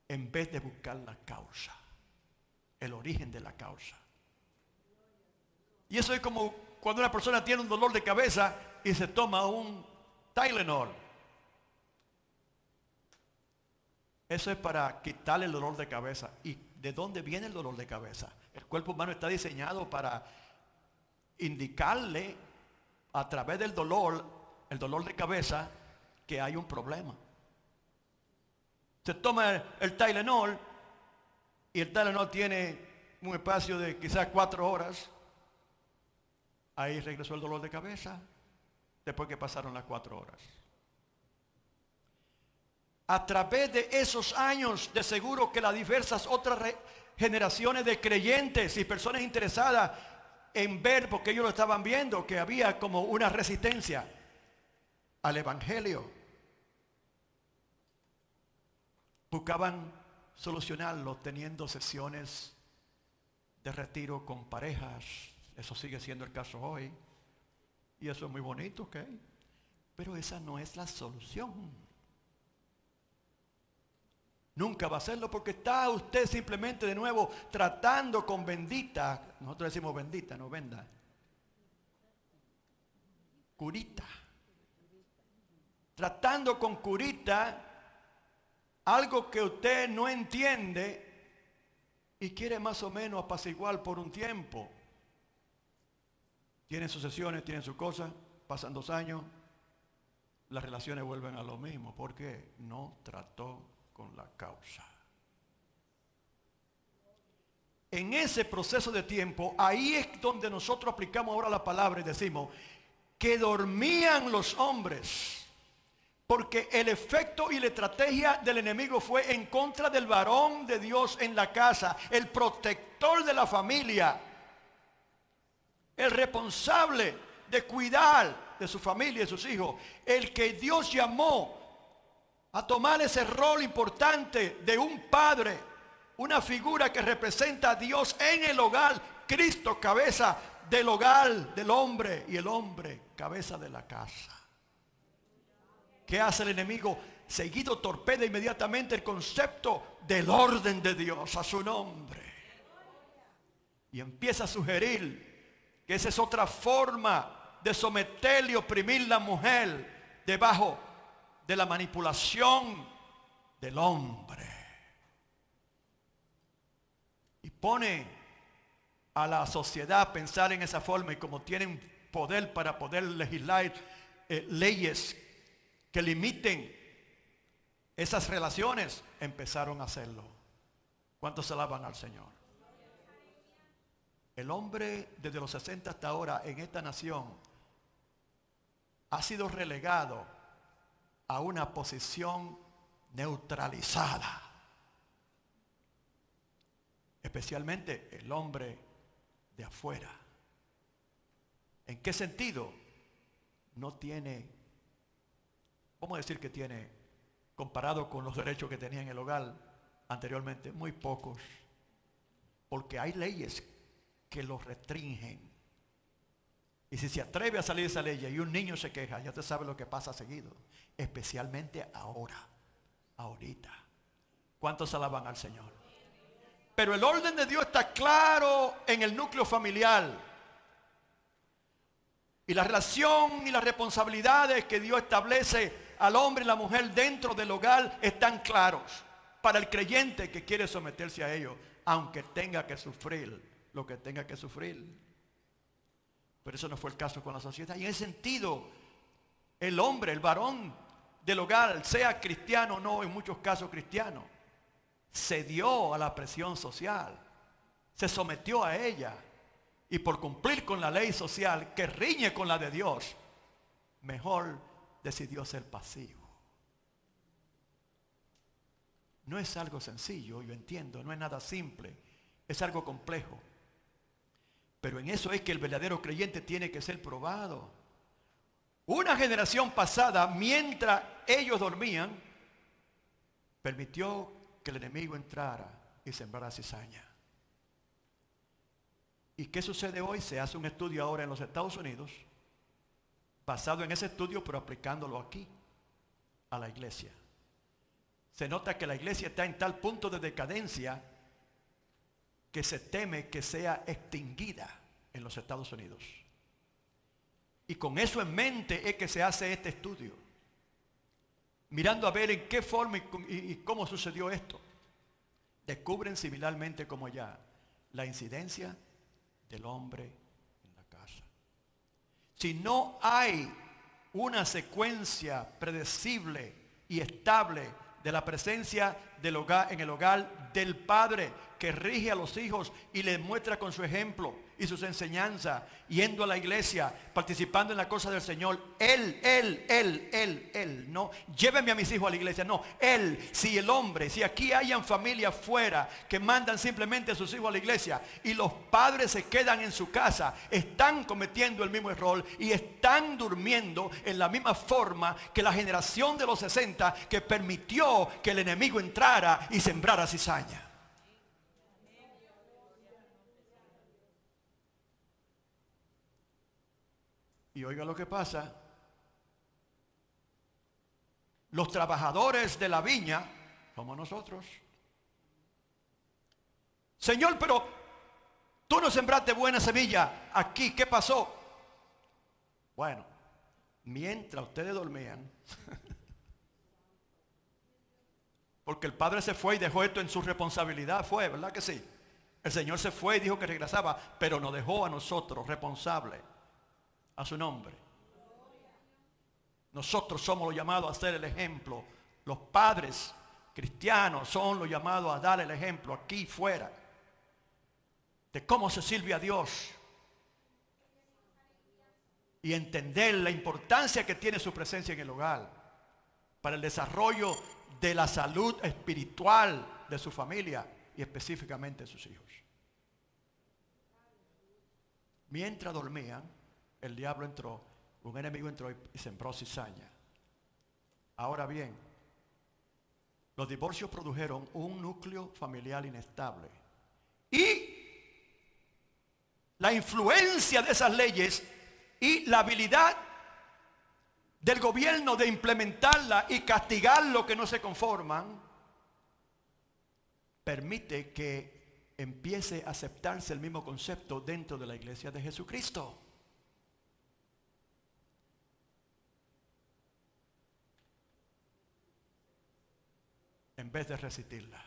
en vez de buscar la causa, el origen de la causa. Y eso es como cuando una persona tiene un dolor de cabeza y se toma un Tylenol. Eso es para quitarle el dolor de cabeza. ¿Y de dónde viene el dolor de cabeza? El cuerpo humano está diseñado para indicarle a través del dolor, el dolor de cabeza, que hay un problema. Se toma el Tylenol y el Tylenol tiene un espacio de quizás 4 horas. Ahí regresó el dolor de cabeza después que pasaron las 4 horas. A través de esos años, de seguro que las diversas otras generaciones de creyentes y personas interesadas en ver, porque ellos lo estaban viendo, que había como una resistencia al evangelio, buscaban solucionarlo teniendo sesiones de retiro con parejas. Eso sigue siendo el caso hoy, y eso es muy bonito, ¿ok? Pero esa no es la solución. Nunca va a serlo, porque está usted simplemente de nuevo tratando con bendita. Nosotros decimos bendita, no venda. Curita. Tratando con curita algo que usted no entiende y quiere más o menos apaciguar por un tiempo. Tienen sus sesiones, tienen sus cosas, pasan 2 años, las relaciones vuelven a lo mismo, porque no trató con la causa. En ese proceso de tiempo, ahí es donde nosotros aplicamos ahora la palabra y decimos que dormían los hombres, porque el efecto y la estrategia del enemigo fue en contra del varón de Dios en la casa, el protector de la familia, el responsable de cuidar de su familia y de sus hijos, el que Dios llamó a tomar ese rol importante de un padre, una figura que representa a Dios en el hogar. Cristo, cabeza del hogar del hombre, y el hombre, cabeza de la casa. ¿Qué hace el enemigo? Seguido torpeda inmediatamente el concepto del orden de Dios a su nombre, y empieza a sugerir que esa es otra forma de someter y oprimir la mujer debajo de la manipulación del hombre, y pone a la sociedad a pensar en esa forma. Y como tienen poder para poder legislar leyes que limiten esas relaciones, empezaron a hacerlo. ¿Cuántos alaban al Señor? El hombre desde los 60 hasta ahora en esta nación ha sido relegado a una posición neutralizada, especialmente el hombre de afuera. ¿En qué sentido? No tiene, ¿cómo decir que tiene, comparado con los derechos que tenía en el hogar anteriormente? Muy pocos, porque hay leyes que los restringen. Y si se atreve a salir de esa ley y un niño se queja, ya usted sabe lo que pasa seguido. Especialmente ahorita. ¿Cuántos alaban al Señor? Pero el orden de Dios está claro en el núcleo familiar. Y la relación y las responsabilidades que Dios establece al hombre y la mujer dentro del hogar están claros para el creyente que quiere someterse a ellos, aunque tenga que sufrir lo que tenga que sufrir. Pero eso no fue el caso con la sociedad. Y en ese sentido, el hombre, el varón del hogar, sea cristiano o no, en muchos casos cristiano, cedió a la presión social, se sometió a ella, y por cumplir con la ley social que riñe con la de Dios, mejor decidió ser pasivo. No es algo sencillo, yo entiendo, no es nada simple, es algo complejo. Pero en eso es que el verdadero creyente tiene que ser probado. Una generación pasada, mientras ellos dormían, permitió que el enemigo entrara y sembrara cizaña. ¿Y qué sucede hoy? Se hace un estudio ahora en los Estados Unidos, basado en ese estudio, pero aplicándolo aquí, a la iglesia. Se nota que la iglesia está en tal punto de decadencia que se teme que sea extinguida en los Estados Unidos. Y con eso en mente es que se hace este estudio, mirando a ver en qué forma y cómo sucedió esto. Descubren similarmente como ya la incidencia del hombre en la casa. Si no hay una secuencia predecible y estable de la presencia del hogar, en el hogar del Padre, que rige a los hijos y les muestra con su ejemplo y sus enseñanzas, yendo a la iglesia, participando en la cosa del Señor. Él, no, llévenme a mis hijos a la iglesia, no, Él, si el hombre, si aquí hayan familias fuera que mandan simplemente a sus hijos a la iglesia y los padres se quedan en su casa, están cometiendo el mismo error y están durmiendo en la misma forma que la generación de los 60 que permitió que el enemigo entrara y sembrara cizaña. Y oiga lo que pasa. Los trabajadores de la viña somos nosotros. Señor, pero tú no sembraste buena semilla aquí. ¿Qué pasó? Bueno, mientras ustedes dormían, porque el Padre se fue y dejó esto en su responsabilidad, fue, ¿verdad que sí? El Señor se fue y dijo que regresaba, pero nos dejó a nosotros responsables. A su nombre. Nosotros somos los llamados a ser el ejemplo. Los padres cristianos son los llamados a dar el ejemplo aquí fuera de cómo se sirve a Dios y entender la importancia que tiene su presencia en el hogar para el desarrollo de la salud espiritual de su familia y específicamente de sus hijos. Mientras dormían, el diablo entró, un enemigo entró y sembró cizaña. Ahora bien, los divorcios produjeron un núcleo familiar inestable. Y la influencia de esas leyes y la habilidad del gobierno de implementarla y castigar lo que no se conforman, permite que empiece a aceptarse el mismo concepto dentro de la iglesia de Jesucristo. En vez de resistirla.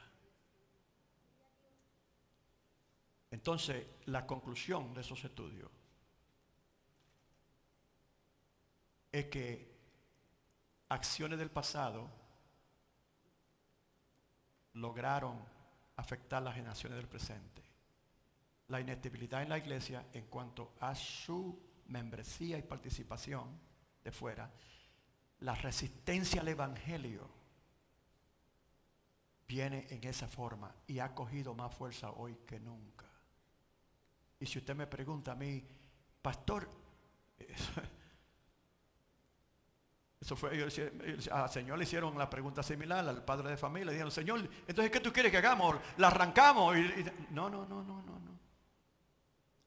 Entonces, la conclusión de esos estudios es que acciones del pasado lograron afectar las generaciones del presente. La inestabilidad en la iglesia en cuanto a su membresía y participación de fuera, la resistencia al evangelio viene en esa forma y ha cogido más fuerza hoy que nunca. Y si usted me pregunta a mí, pastor, eso fue, al Señor le hicieron la pregunta similar al padre de familia, le dijeron, Señor, entonces ¿qué tú quieres que hagamos? ¿La arrancamos? No.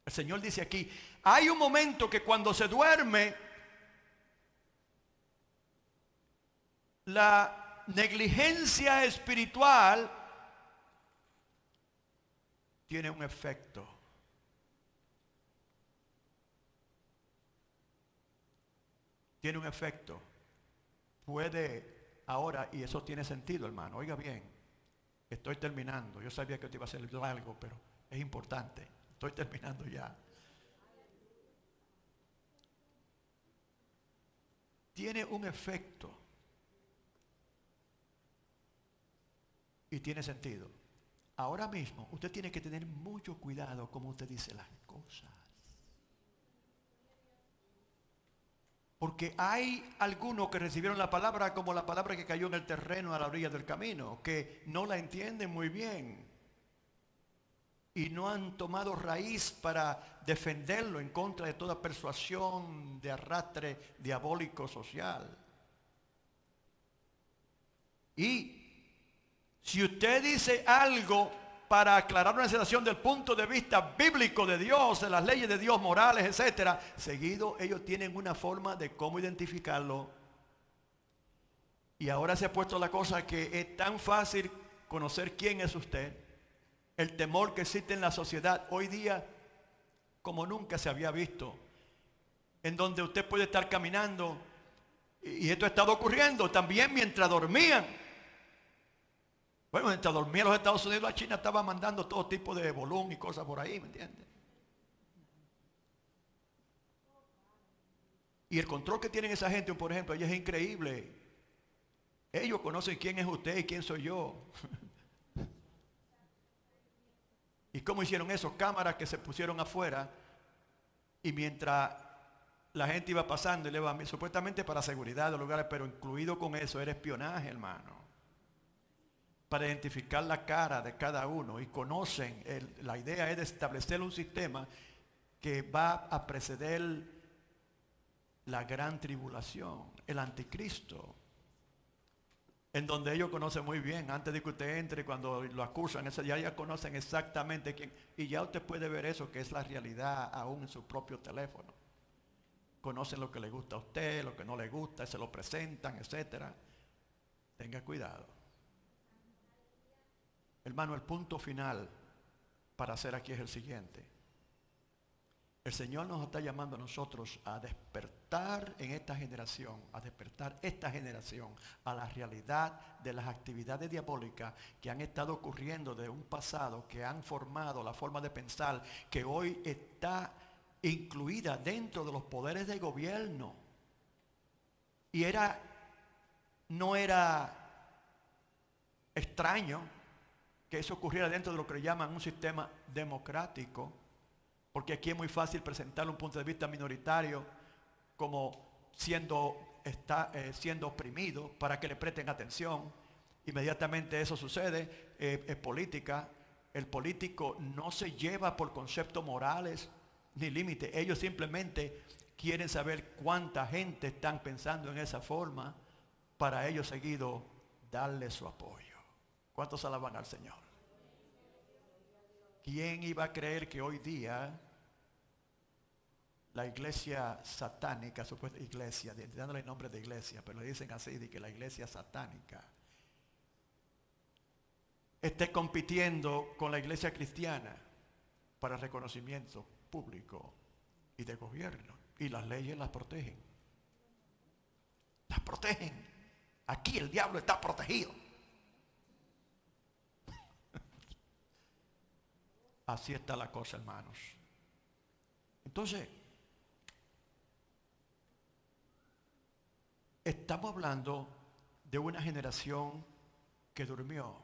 El Señor dice aquí, hay un momento que cuando se duerme, la negligencia espiritual tiene un efecto. Tiene un efecto. Puede ahora, y eso tiene sentido, hermano. Oiga bien, estoy terminando. Yo sabía que esto iba a ser largo, pero es importante. Estoy terminando ya. Tiene un efecto. Y tiene sentido. Ahora mismo usted tiene que tener mucho cuidado como usted dice las cosas. Porque hay algunos que recibieron la palabra como la palabra que cayó en el terreno a la orilla del camino, que no la entienden muy bien y no han tomado raíz para defenderlo en contra de toda persuasión de arrastre diabólico social. Y si usted dice algo para aclarar una situación del punto de vista bíblico de Dios, de las leyes de Dios, morales, etcétera, seguido ellos tienen una forma de cómo identificarlo. Y ahora se ha puesto la cosa que es tan fácil conocer quién es usted. El temor que existe en la sociedad hoy día como nunca se había visto, en donde usted puede estar caminando, y esto ha estado ocurriendo también mientras dormían. Bueno, mientras dormían los Estados Unidos, la China estaba mandando todo tipo de volumen y cosas por ahí, ¿me entiendes? Y el control que tienen esa gente, por ejemplo, ella es increíble. Ellos conocen quién es usted y quién soy yo. ¿Y cómo hicieron eso? Cámaras que se pusieron afuera y mientras la gente iba pasando y le iba supuestamente para seguridad de los lugares, pero incluido con eso era espionaje, hermano. Para identificar la cara de cada uno y conocen, la idea es de establecer un sistema que va a preceder la gran tribulación, el anticristo, en donde ellos conocen muy bien, antes de que usted entre, cuando lo acusan, ya conocen exactamente quién, y ya usted puede ver eso, que es la realidad aún en su propio teléfono. Conocen lo que le gusta a usted, lo que no le gusta, se lo presentan, etcétera. Tenga cuidado. Hermano, el punto final para hacer aquí es el siguiente. El Señor nos está llamando a nosotros a despertar en esta generación, a despertar esta generación a la realidad de las actividades diabólicas que han estado ocurriendo de un pasado, que han formado la forma de pensar, que hoy está incluida dentro de los poderes de gobierno. Y no era extraño que eso ocurriera dentro de lo que le llaman un sistema democrático, porque aquí es muy fácil presentar un punto de vista minoritario como siendo oprimido para que le presten atención. Inmediatamente eso sucede. Es política. El político no se lleva por conceptos morales ni límites. Ellos simplemente quieren saber cuánta gente están pensando en esa forma para ellos seguido darle su apoyo. ¿Cuántos alaban al Señor? ¿Quién iba a creer que hoy día la iglesia satánica, supuesta iglesia, dándole el nombre de iglesia, pero le dicen así, de que la iglesia satánica esté compitiendo con la iglesia cristiana para reconocimiento público y de gobierno? Y las leyes las protegen. Las protegen. Aquí el diablo está protegido. Así está la cosa, hermanos. Entonces, estamos hablando de una generación que durmió.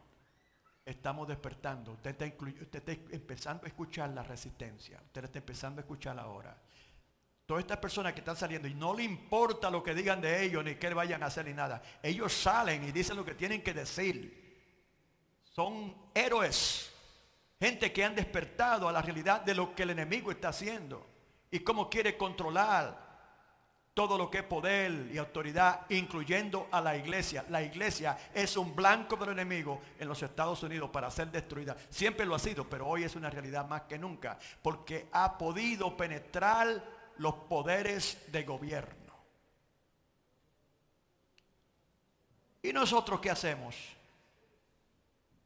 Estamos despertando. Usted está empezando a escuchar la resistencia. Usted está empezando a escuchar ahora. Todas estas personas que están saliendo y no le importa lo que digan de ellos, ni qué vayan a hacer, ni nada. Ellos salen y dicen lo que tienen que decir. Son héroes. Gente que han despertado a la realidad de lo que el enemigo está haciendo y cómo quiere controlar todo lo que es poder y autoridad, incluyendo a la iglesia. La iglesia es un blanco del enemigo en los Estados Unidos para ser destruida. Siempre lo ha sido, pero hoy es una realidad más que nunca, porque ha podido penetrar los poderes de gobierno. ¿Y nosotros qué hacemos?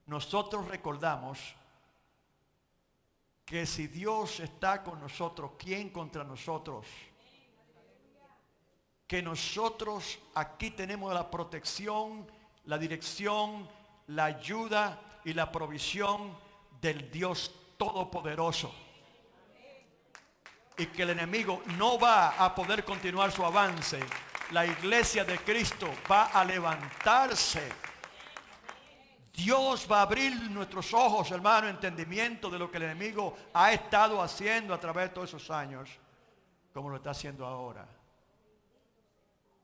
Nosotros recordamos que si Dios está con nosotros, ¿quién contra nosotros? Que nosotros aquí tenemos la protección, la dirección, la ayuda y la provisión del Dios Todopoderoso. Y que el enemigo no va a poder continuar su avance. La iglesia de Cristo va a levantarse. Dios va a abrir nuestros ojos, hermano, entendimiento de lo que el enemigo ha estado haciendo a través de todos esos años, como lo está haciendo ahora.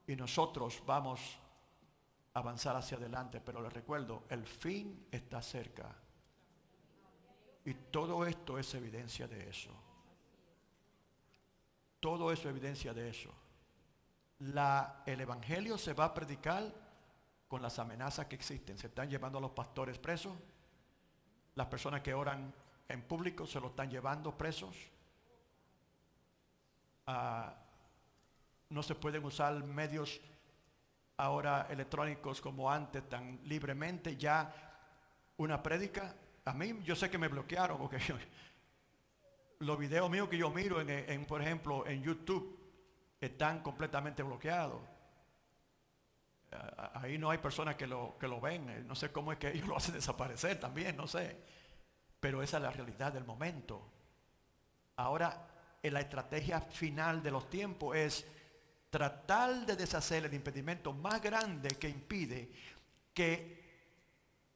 Y nosotros vamos a avanzar hacia adelante, pero les recuerdo, el fin está cerca. Y todo esto es evidencia de eso. Todo eso es evidencia de eso. El evangelio se va a predicar con las amenazas que existen. Se están llevando a los pastores presos. Las personas que oran en público se lo están llevando presos. No se pueden usar medios ahora electrónicos como antes tan libremente. Ya una prédica, a mí yo sé que me bloquearon porque los videos míos que yo miro por ejemplo en YouTube están completamente bloqueados. Ahí no hay personas que lo ven. No sé cómo es que ellos lo hacen desaparecer también, no sé. Pero esa es la realidad del momento. Ahora, la estrategia final de los tiempos es tratar de deshacer el impedimento más grande que impide que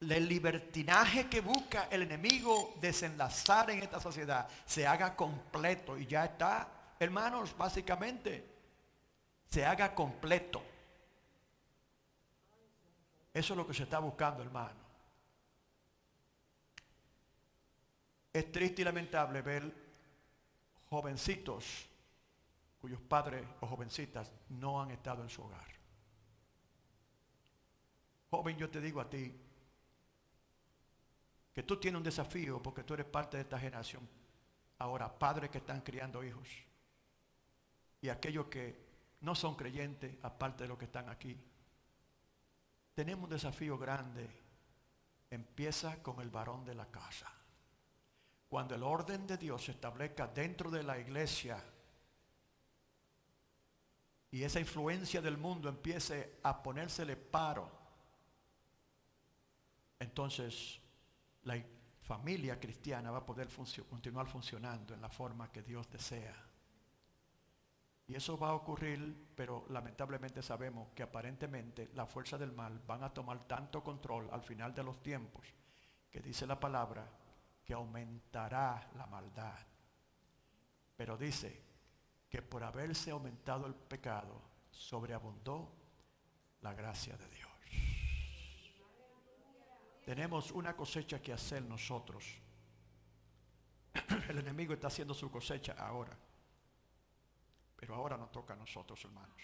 el libertinaje que busca el enemigo desenlazar en esta sociedad se haga completo. Y ya está, hermanos, básicamente, se haga completo. Eso es lo que se está buscando, hermano. Es triste y lamentable ver jovencitos cuyos padres o jovencitas no han estado en su hogar. Joven, yo te digo a ti que tú tienes un desafío porque tú eres parte de esta generación. Ahora, padres que están criando hijos y aquellos que no son creyentes, aparte de los que están aquí. Tenemos un desafío grande. Empieza con el varón de la casa. Cuando el orden de Dios se establezca dentro de la iglesia y esa influencia del mundo empiece a ponérsele paro, entonces la familia cristiana va a poder continuar funcionando en la forma que Dios desea. Y eso va a ocurrir, pero lamentablemente sabemos que aparentemente la fuerza del mal van a tomar tanto control al final de los tiempos, que dice la palabra que aumentará la maldad. Pero dice que por haberse aumentado el pecado, sobreabundó la gracia de Dios. Tenemos una cosecha que hacer nosotros. El enemigo está haciendo su cosecha ahora. Pero ahora nos toca a nosotros, hermanos.